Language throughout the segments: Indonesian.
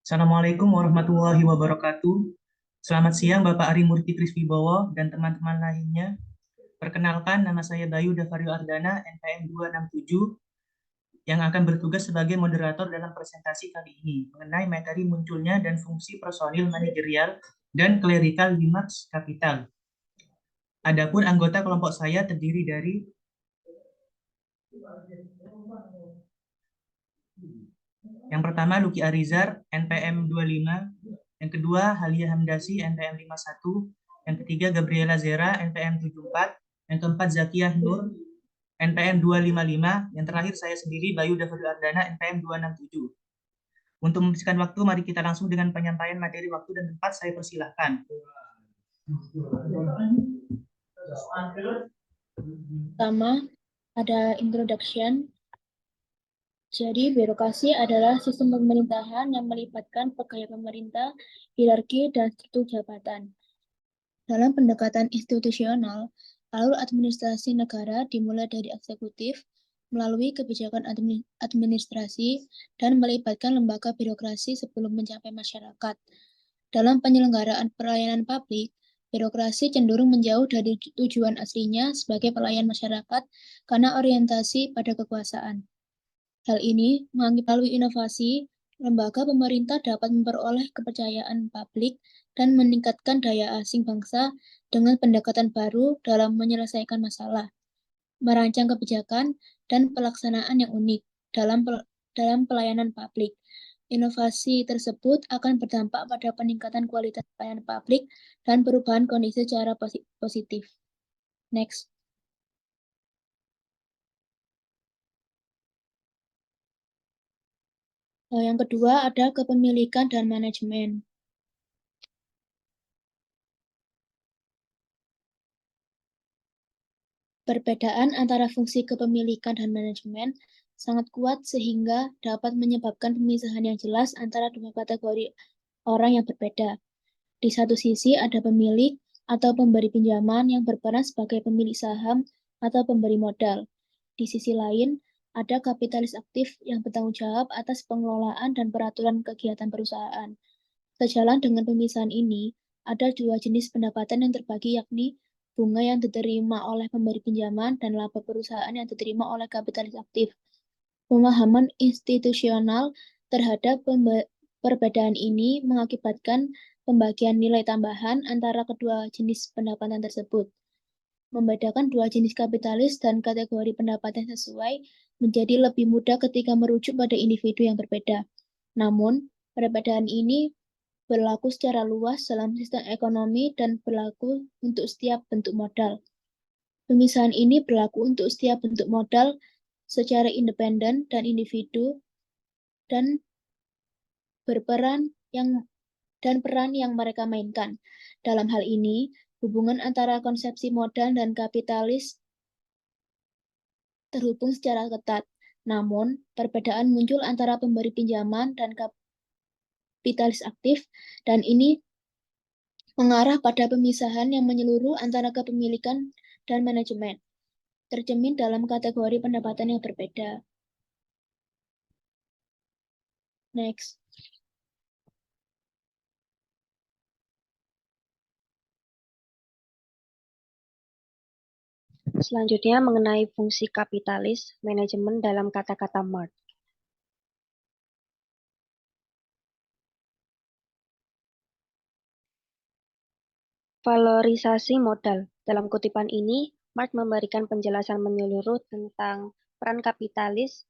Assalamualaikum warahmatullahi wabarakatuh. Selamat siang Bapak Ari Murti Triswibowo dan teman-teman lainnya. Perkenalkan, nama saya Bayu Davario Ardana, NPM 267, yang akan bertugas sebagai moderator dalam presentasi kali ini mengenai materi munculnya dan fungsi personil manajerial dan clerical Linux Capital. Adapun anggota kelompok saya terdiri dari yang pertama Luki Arizar, NPM 25, yang kedua Halia Hamdasi, NPM 51, yang ketiga Gabriela Zera, NPM 74, yang keempat Zakiah Nur, NPM 255, yang terakhir saya sendiri Bayu Davario Ardana, NPM 267. Untuk membersihkan waktu, mari kita langsung dengan penyampaian materi waktu dan tempat. Saya persilahkan. Pertama, ada introduction. Jadi, birokrasi adalah sistem pemerintahan yang melibatkan pegawai pemerintah, hierarki, dan struktur jabatan. Dalam pendekatan institusional, alur administrasi negara dimulai dari eksekutif, melalui kebijakan administrasi, dan melibatkan lembaga birokrasi sebelum mencapai masyarakat. Dalam penyelenggaraan pelayanan publik, birokrasi cenderung menjauh dari tujuan aslinya sebagai pelayan masyarakat karena orientasi pada kekuasaan. Hal ini melalui inovasi, lembaga pemerintah dapat memperoleh kepercayaan publik dan meningkatkan daya asing bangsa dengan pendekatan baru dalam menyelesaikan masalah, merancang kebijakan, dan pelaksanaan yang unik dalam pelayanan publik. Inovasi tersebut akan berdampak pada peningkatan kualitas pelayanan publik dan perubahan kondisi secara positif. Next. Yang kedua ada kepemilikan dan manajemen. Perbedaan antara fungsi kepemilikan dan manajemen sangat kuat sehingga dapat menyebabkan pemisahan yang jelas antara dua kategori orang yang berbeda. Di satu sisi ada pemilik atau pemberi pinjaman yang berperan sebagai pemilik saham atau pemberi modal. Di sisi lain, ada kapitalis aktif yang bertanggung jawab atas pengelolaan dan peraturan kegiatan perusahaan. Sejalan dengan pemisahan ini, ada dua jenis pendapatan yang terbagi, yakni bunga yang diterima oleh pemberi pinjaman dan laba perusahaan yang diterima oleh kapitalis aktif. Pemahaman institusional terhadap perbedaan ini mengakibatkan pembagian nilai tambahan antara kedua jenis pendapatan tersebut. Membedakan dua jenis kapitalis dan kategori pendapatan sesuai menjadi lebih mudah ketika merujuk pada individu yang berbeda. Namun, perbedaan ini berlaku secara luas dalam sistem ekonomi dan berlaku untuk setiap bentuk modal. Pemisahan ini berlaku untuk setiap bentuk modal secara independen dan individu dan berperan dan peran yang mereka mainkan. Dalam hal ini, hubungan antara konsepsi modal dan kapitalis terhubung secara ketat. Namun, perbedaan muncul antara pemberi pinjaman dan kapitalis aktif, dan ini mengarah pada pemisahan yang menyeluruh antara kepemilikan dan manajemen, tercermin dalam kategori pendapatan yang berbeda. Next. Selanjutnya mengenai fungsi kapitalis manajemen dalam kata-kata Marx. Valorisasi modal. Dalam kutipan ini, Marx memberikan penjelasan menyeluruh tentang peran kapitalis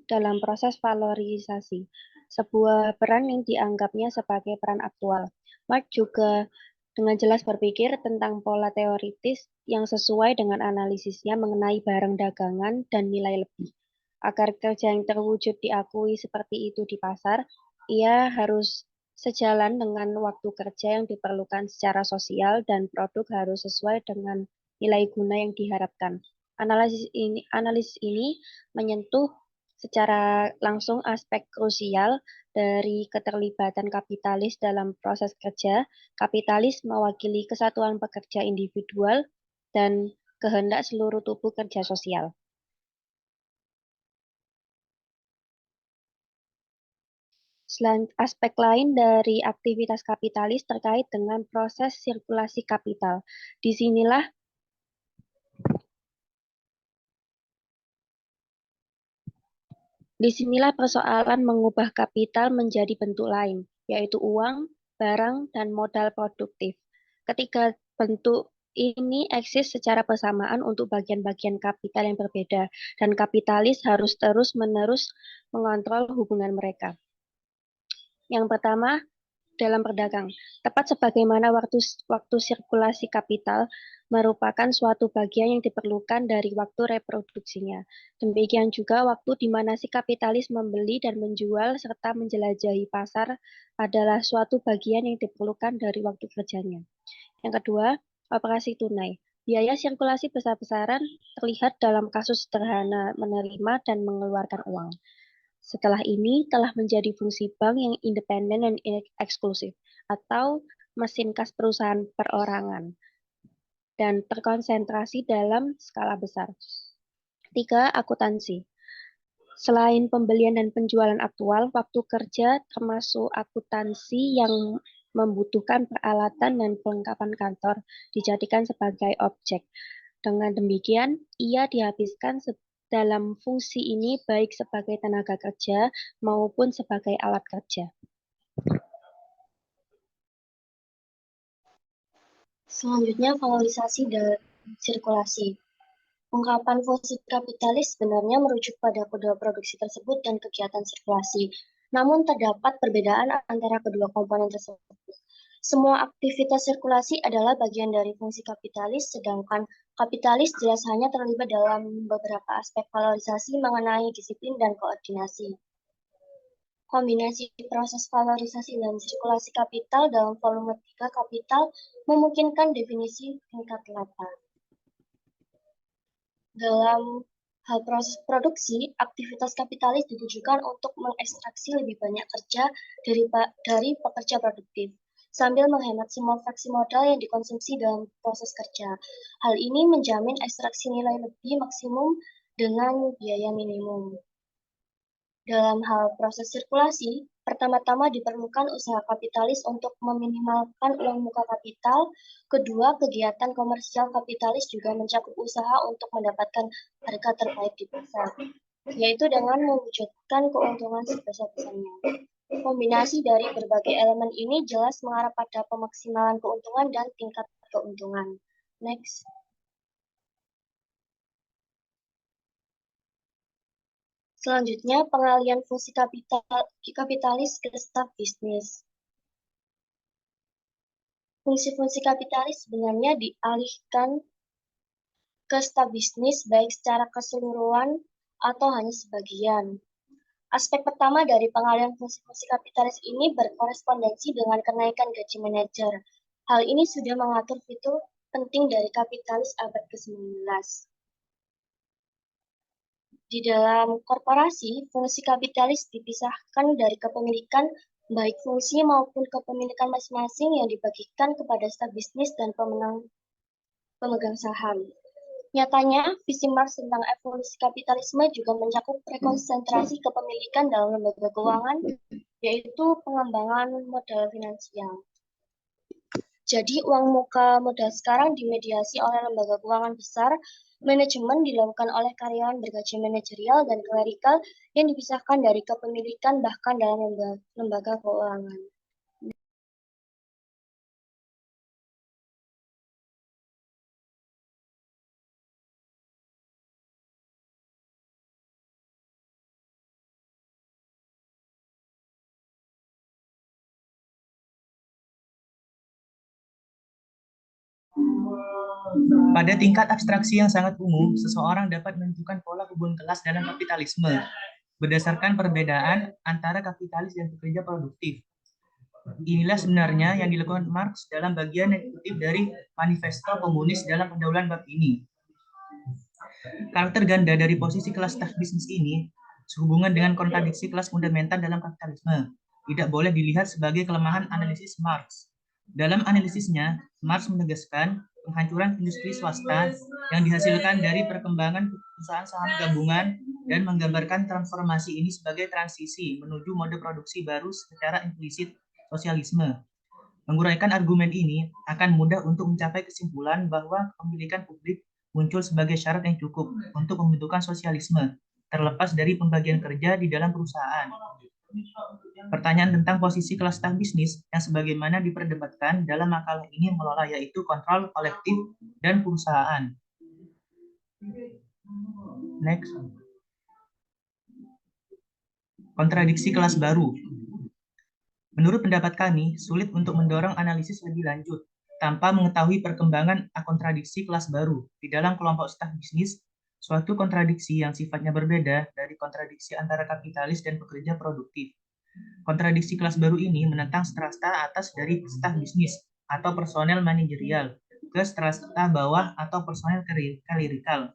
dalam proses valorisasi, sebuah peran yang dianggapnya sebagai peran aktual. Marx juga dengan jelas berpikir tentang pola teoritis yang sesuai dengan analisisnya mengenai barang dagangan dan nilai lebih. Agar kerja yang terwujud diakui seperti itu di pasar, ia harus sejalan dengan waktu kerja yang diperlukan secara sosial dan produk harus sesuai dengan nilai guna yang diharapkan. Analisis ini menyentuh secara langsung aspek krusial dari keterlibatan kapitalis dalam proses kerja. Kapitalis mewakili kesatuan pekerja individual dan kehendak seluruh tubuh kerja sosial. Aspek lain dari aktivitas kapitalis terkait dengan proses sirkulasi kapital. Disinilah persoalan mengubah kapital menjadi bentuk lain, yaitu uang, barang, dan modal produktif. Ketiga bentuk ini eksis secara bersamaan untuk bagian-bagian kapital yang berbeda, dan kapitalis harus terus-menerus mengontrol hubungan mereka. Yang pertama, dalam berdagang. Tepat sebagaimana waktu sirkulasi kapital merupakan suatu bagian yang diperlukan dari waktu reproduksinya. Demikian juga waktu di mana si kapitalis membeli dan menjual serta menjelajahi pasar adalah suatu bagian yang diperlukan dari waktu kerjanya. Yang kedua, operasi tunai. Biaya sirkulasi besar-besaran terlihat dalam kasus sederhana menerima dan mengeluarkan uang. Setelah ini telah menjadi fungsi bank yang independen dan eksklusif, atau mesin kas perusahaan perorangan, dan terkonsentrasi dalam skala besar. 3. Akuntansi. Selain pembelian dan penjualan aktual, waktu kerja termasuk akuntansi yang membutuhkan peralatan dan perlengkapan kantor dijadikan sebagai objek. Dengan demikian, ia dihabiskan dalam fungsi ini baik sebagai tenaga kerja maupun sebagai alat kerja. Selanjutnya, valorisasi dan sirkulasi. Ungkapan fungsi kapitalis sebenarnya merujuk pada kedua produksi tersebut dan kegiatan sirkulasi. Namun terdapat perbedaan antara kedua komponen tersebut. Semua aktivitas sirkulasi adalah bagian dari fungsi kapitalis, sedangkan kapitalis jelas hanya terlibat dalam beberapa aspek valorisasi mengenai disiplin dan koordinasi. Kombinasi proses valorisasi dan sirkulasi kapital dalam volume 3 kapital memungkinkan definisi tingkat laba. Dalam hal proses produksi, aktivitas kapitalis ditujukan untuk mengekstraksi lebih banyak kerja dari pekerja produktif, sambil menghemat semua fraksi modal yang dikonsumsi dalam proses kerja. Hal ini menjamin ekstraksi nilai lebih maksimum dengan biaya minimum. Dalam hal proses sirkulasi, pertama-tama diperlukan usaha kapitalis untuk meminimalkan uang muka kapital. Kedua, kegiatan komersial kapitalis juga mencakup usaha untuk mendapatkan harga terbaik di pasar, yaitu dengan mewujudkan keuntungan sebesar-besarnya. Kombinasi dari berbagai elemen ini jelas mengarah pada pemaksimalan keuntungan dan tingkat keuntungan. Next. Selanjutnya, pengalian fungsi kapitalis ke staf bisnis. Fungsi-fungsi kapitalis sebenarnya dialihkan ke staf bisnis baik secara keseluruhan atau hanya sebagian. Aspek pertama dari pengalian fungsi-fungsi kapitalis ini berkorespondensi dengan kenaikan gaji manajer. Hal ini sudah mengatur fitur penting dari kapitalis abad ke-19. Di dalam korporasi, fungsi kapitalis dipisahkan dari kepemilikan, baik fungsi maupun kepemilikan masing-masing yang dibagikan kepada staf bisnis dan pemegang saham. Nyatanya, visi Marx tentang evolusi kapitalisme juga mencakup rekonsentrasi kepemilikan dalam lembaga keuangan, yaitu pengembangan modal finansial. Jadi, uang muka modal sekarang dimediasi oleh lembaga keuangan besar, manajemen dilakukan oleh karyawan bergaji manajerial dan klerikal yang dipisahkan dari kepemilikan bahkan dalam lembaga keuangan. Pada tingkat abstraksi yang sangat umum, seseorang dapat menentukan pola hubungan kelas dalam kapitalisme berdasarkan perbedaan antara kapitalis dan pekerja produktif. Inilah sebenarnya yang dilakukan Marx dalam bagian yang dikutip dari Manifesto Komunis dalam pendahuluan bab ini. Karakter ganda dari posisi kelas staf bisnis ini sehubungan dengan kontradiksi kelas fundamental dalam kapitalisme tidak boleh dilihat sebagai kelemahan analisis Marx. Dalam analisisnya, Marx menegaskan penghancuran industri swasta yang dihasilkan dari perkembangan perusahaan saham gabungan dan menggambarkan transformasi ini sebagai transisi menuju mode produksi baru secara implisit sosialisme. Menguraikan argumen ini akan mudah untuk mencapai kesimpulan bahwa kepemilikan publik muncul sebagai syarat yang cukup untuk pembentukan sosialisme, terlepas dari pembagian kerja di dalam perusahaan. Pertanyaan tentang posisi kelas staf bisnis yang sebagaimana diperdebatkan dalam makalah ini mengelola yaitu kontrol kolektif dan perusahaan. Next. Kontradiksi kelas baru. Menurut pendapat kami, sulit untuk mendorong analisis lebih lanjut tanpa mengetahui perkembangan kontradiksi kelas baru di dalam kelompok staf bisnis, suatu kontradiksi yang sifatnya berbeda dari kontradiksi antara kapitalis dan pekerja produktif. Kontradiksi kelas baru ini menentang strata atas dari staf bisnis atau personel manajerial ke strata bawah atau personel klerikal.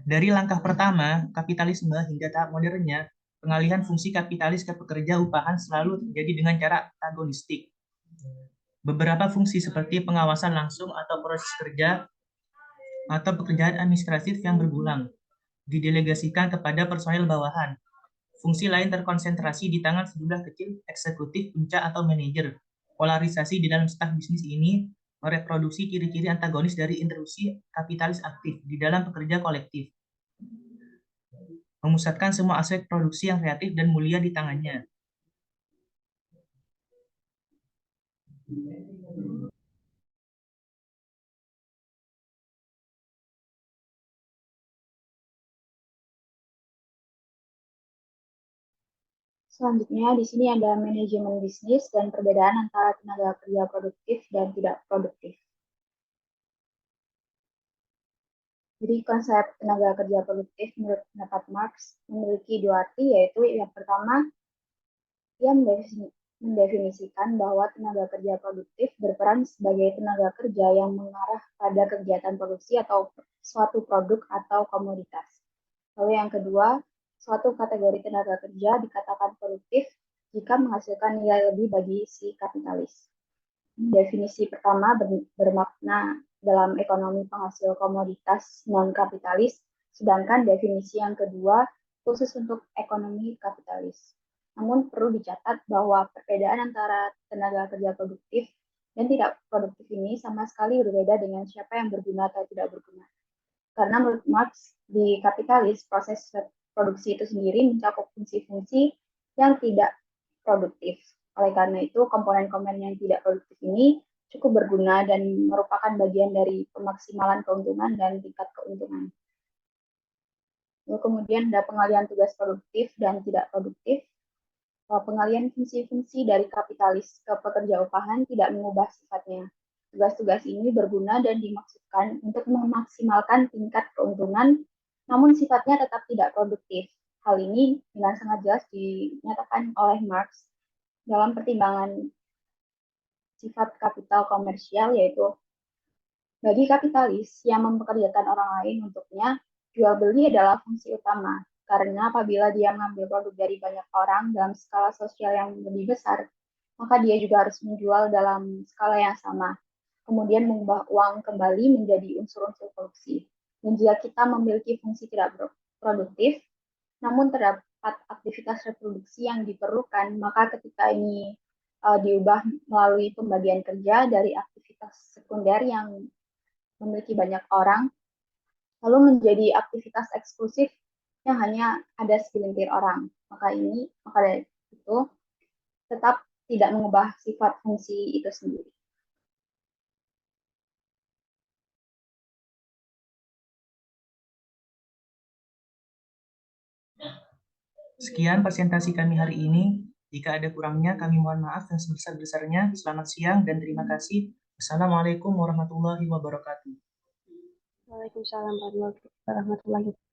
Dari langkah pertama, kapitalisme hingga tahap modernnya, pengalihan fungsi kapitalis ke pekerja upahan selalu terjadi dengan cara antagonistik. Beberapa fungsi seperti pengawasan langsung atau proses kerja atau pekerjaan administratif yang berulang didelegasikan kepada personel bawahan. Fungsi lain terkonsentrasi di tangan sejumlah kecil eksekutif, puncak, atau manajer. Polarisasi di dalam staf bisnis ini mereproduksi ciri-ciri antagonis dari interupsi kapitalis aktif di dalam pekerja kolektif. Memusatkan semua aspek produksi yang kreatif dan mulia di tangannya. Selanjutnya, di sini ada manajemen bisnis dan perbedaan antara tenaga kerja produktif dan tidak produktif. Jadi konsep tenaga kerja produktif menurut pendapat Marx memiliki dua arti, yaitu yang pertama, ia mendefinisikan bahwa tenaga kerja produktif berperan sebagai tenaga kerja yang mengarah pada kegiatan produksi atau suatu produk atau komoditas. Lalu yang kedua, suatu kategori tenaga kerja dikatakan produktif jika menghasilkan nilai lebih bagi si kapitalis. Definisi pertama bermakna dalam ekonomi penghasil komoditas non-kapitalis, sedangkan definisi yang kedua khusus untuk ekonomi kapitalis. Namun perlu dicatat bahwa perbedaan antara tenaga kerja produktif dan tidak produktif ini sama sekali berbeda dengan siapa yang berguna atau tidak berguna. Karena menurut Marx, di kapitalis, proses produksi itu sendiri mencakup fungsi-fungsi yang tidak produktif. Oleh karena itu, komponen-komponen yang tidak produktif ini cukup berguna dan merupakan bagian dari pemaksimalan keuntungan dan tingkat keuntungan. Lalu kemudian ada pengalihan tugas produktif dan tidak produktif. Pengalihan fungsi-fungsi dari kapitalis ke pekerja upahan tidak mengubah sifatnya. Tugas-tugas ini berguna dan dimaksudkan untuk memaksimalkan tingkat keuntungan, namun sifatnya tetap tidak produktif. Hal ini dengan sangat jelas dinyatakan oleh Marx dalam pertimbangan sifat kapital komersial, yaitu bagi kapitalis yang mempekerjakan orang lain untuknya, jual beli adalah fungsi utama. Karena apabila dia mengambil produk dari banyak orang dalam skala sosial yang lebih besar, maka dia juga harus menjual dalam skala yang sama. Kemudian mengubah uang kembali menjadi unsur-unsur produksi. Dan jika kita memiliki fungsi tidak produktif, namun terdapat aktivitas reproduksi yang diperlukan, maka ketika ini diubah melalui pembagian kerja dari aktivitas sekunder yang memiliki banyak orang, lalu menjadi aktivitas eksklusif yang hanya ada segelintir orang. Maka dari itu tetap tidak mengubah sifat fungsi itu sendiri. Sekian presentasi kami hari ini. Jika ada kurangnya, kami mohon maaf dan sebesar-besarnya. Selamat siang dan terima kasih. Assalamualaikum warahmatullahi wabarakatuh. Waalaikumsalam warahmatullahi wabarakatuh.